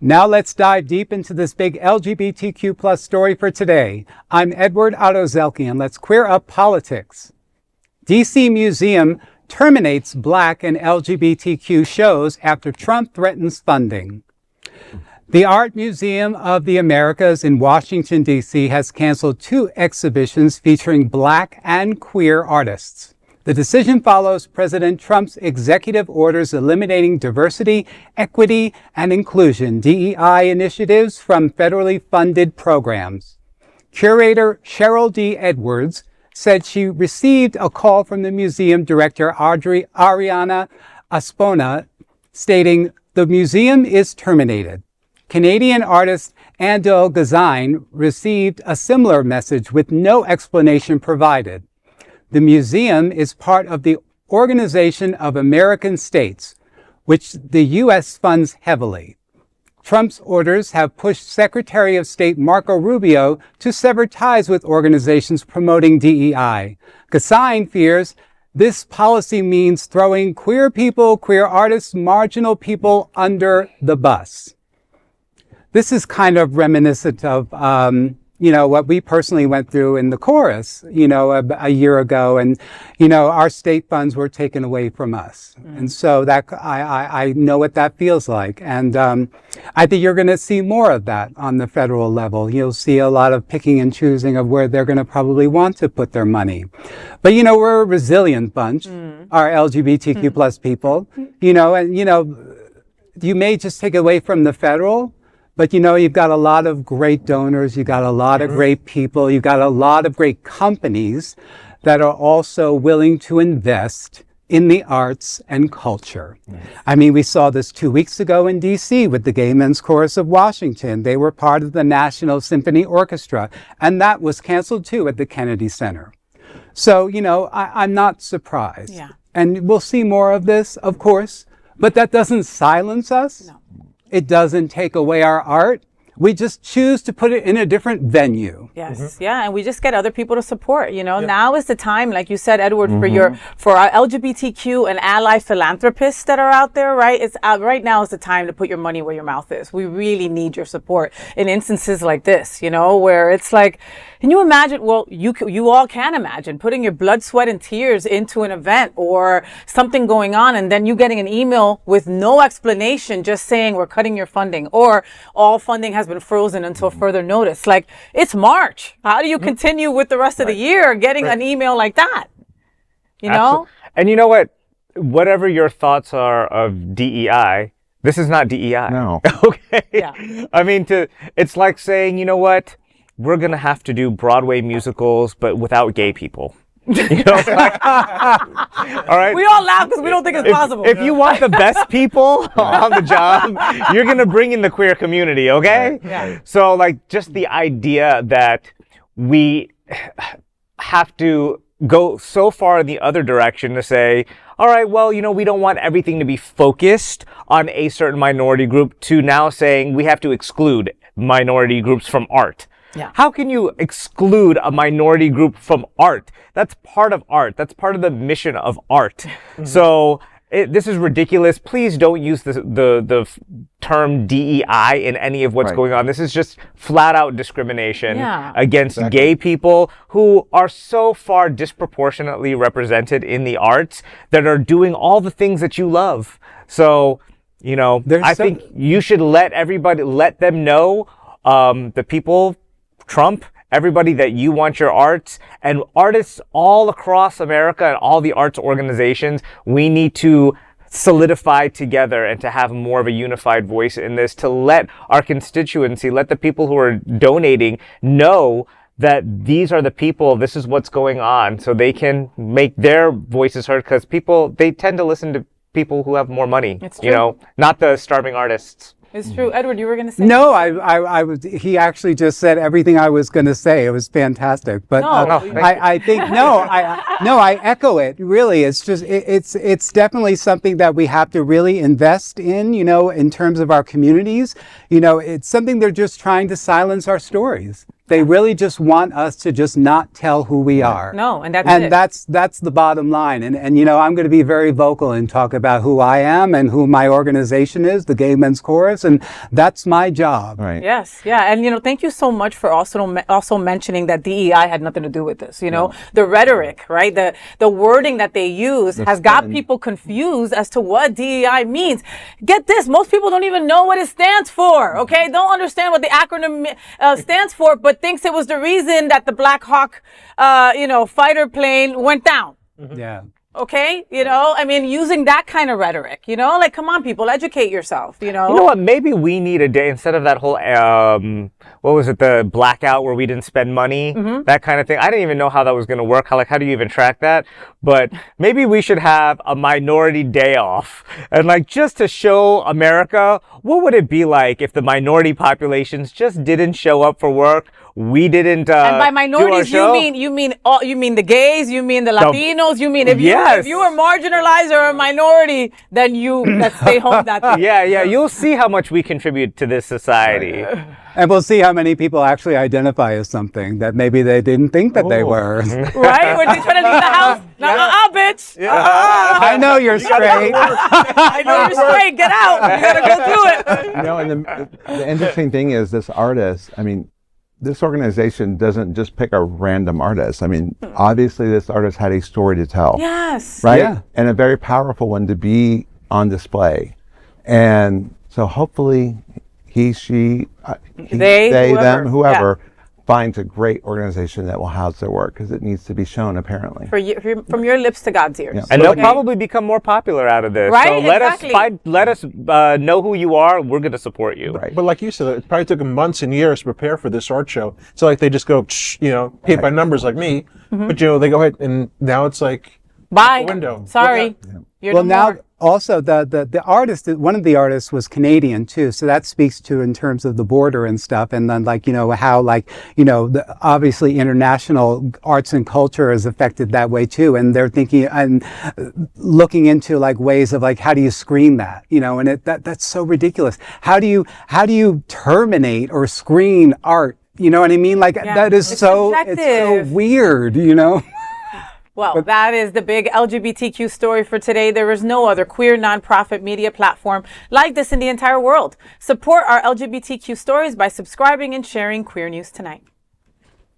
Now let's dive deep into this big LGBTQ plus story for today. I'm Edward Otto-Zelke, and let's queer up politics. DC Museum terminates Black and LGBTQ shows after Trump threatens funding. The Art Museum of the Americas in Washington, D.C. has canceled 2 exhibitions featuring Black and queer artists. The decision follows President Trump's executive orders eliminating diversity, equity, and inclusion, DEI initiatives from federally funded programs. Curator Cheryl D. said she received a call from the museum director, Adriana Ospina, stating, "The museum is terminated." Canadian artist Andil Gosine received a similar message with no explanation provided. The museum is part of the Organization of American States, which the U.S. funds heavily. Trump's orders have pushed Secretary of State Marco Rubio to sever ties with organizations promoting DEI. Gosine fears this policy means throwing queer people, queer artists, marginal people under the bus. This is kind of reminiscent of, what we personally went through in the chorus, a year ago. And, our state funds were taken away from us. And so that I know what that feels like. And I think you're going to see more of that on the federal level. You'll see a lot of picking and choosing of where they're going to probably want to put their money. But, we're a resilient bunch, our LGBTQ plus people, you may just take away from the federal. But, you've got a lot of great donors, you've got a lot of great people, you've got a lot of great companies that are also willing to invest in the arts and culture. I mean, we saw this 2 weeks ago in D.C. with the Gay Men's Chorus of Washington. They were part of the National Symphony Orchestra, and that was canceled too at the Kennedy Center. So, I'm not surprised. Yeah. And we'll see more of this, of course, but that doesn't silence us. No. It doesn't take away our art. We just choose to put it in a different venue. Yes, yeah, and we just get other people to support. Now is the time, like you said, Edward, for our LGBTQ and ally philanthropists that are out there. Right, right now is the time to put your money where your mouth is. We really need your support in instances like this. Where it's like, can you imagine? Well, you all can imagine putting your blood, sweat, and tears into an event or something going on, and then you getting an email with no explanation, just saying we're cutting your funding or all funding has been frozen until further notice. Like, it's March. How do you continue with the rest of the year getting an email like that? Absolutely. And you know what? Whatever your thoughts are of DEI, this is not DEI. No. Okay. Yeah. I mean, it's like saying, you know what? We're going to have to do Broadway musicals, but without gay people. All right. We all laugh because we don't think it's possible. If you want the best people on the job, you're going to bring in the queer community, okay? Yeah. So, just the idea that we have to go so far in the other direction to say, all right, well, we don't want everything to be focused on a certain minority group, to now saying we have to exclude minority groups from art. Yeah. How can you exclude a minority group from art? That's part of art. That's part of the mission of art. So this is ridiculous. Please don't use the term DEI in any of what's going on. This is just flat out discrimination against gay people who are so far disproportionately represented in the arts that are doing all the things that you love. So, I think you should let them know, the people, Trump, everybody, that you want your arts, and artists all across America and all the arts organizations, we need to solidify together and to have more of a unified voice in this, to let our constituency, let the people who are donating know that these are the people, this is what's going on, so they can make their voices heard, because they tend to listen to people who have more money, not the starving artists. It's true. Edward, you were going to say? No, he actually just said everything I was going to say. It was fantastic. But I think, I echo it. Really, it's just, it's definitely something that we have to really invest in, in terms of our communities. It's something they're just trying to silence our stories. They really just want us to just not tell who we are. No, and that's the bottom line. And you know, I'm going to be very vocal and talk about who I am and who my organization is, the Gay Men's Chorus, and that's my job. Right. Yes, yeah, and you know, thank you so much for also mentioning that DEI had nothing to do with this. You know, the rhetoric, right? The wording that they use has got people confused as to what DEI means. Get this, most people don't even know what it stands for. Okay, don't understand what the acronym stands for, but thinks it was the reason that the Black Hawk, fighter plane went down. Yeah. Okay, you know, I mean, using that kind of rhetoric, you know, like, come on, people, educate yourself, you know. You know what? Maybe we need a day instead of that whole, what was it, the blackout where we didn't spend money, that kind of thing. I didn't even know how that was going to work. How do you even track that? But maybe we should have a minority day off, and like just to show America, what would it be like if the minority populations just didn't show up for work? We didn't. And by minorities, you mean the gays, you mean the Latinos, you mean if you were marginalized or a minority, then let's stay home that day. Yeah. You'll see how much we contribute to this society. And we'll see how many people actually identify as something that maybe they didn't think that they were. Right? When they try to leave the house, bitch. I know you're straight. I know you're straight. Get out. You gotta go do it. You know, and the interesting thing is this artist, I mean, this organization doesn't just pick a random artist. I mean, obviously this artist had a story to tell. Yes. Right? Yeah. And a very powerful one to be on display. And so hopefully he, she, they, them, whoever finds a great organization that will house their work, because it needs to be shown, apparently. From your lips to God's ears. Yeah. And they'll probably become more popular out of this. Right? So let Exactly. us know who you are. We're going to support you. Right. But like you said, it probably took them months and years to prepare for this art show. So like they just go, paint by numbers like me. But they go ahead and now it's like, bye. out the window. Sorry. You're Well, no now more. also the artist, one of the artists was Canadian too, so that speaks to in terms of the border and stuff, and then how obviously international arts and culture is affected that way too, and they're thinking and looking into like ways of like how do you screen that, and that's so ridiculous. How do you terminate or screen art? You know what I mean? Like that is it's so weird, Well, that is the big LGBTQ story for today. There is no other queer nonprofit media platform like this in the entire world. Support our LGBTQ stories by subscribing and sharing Queer News Tonight.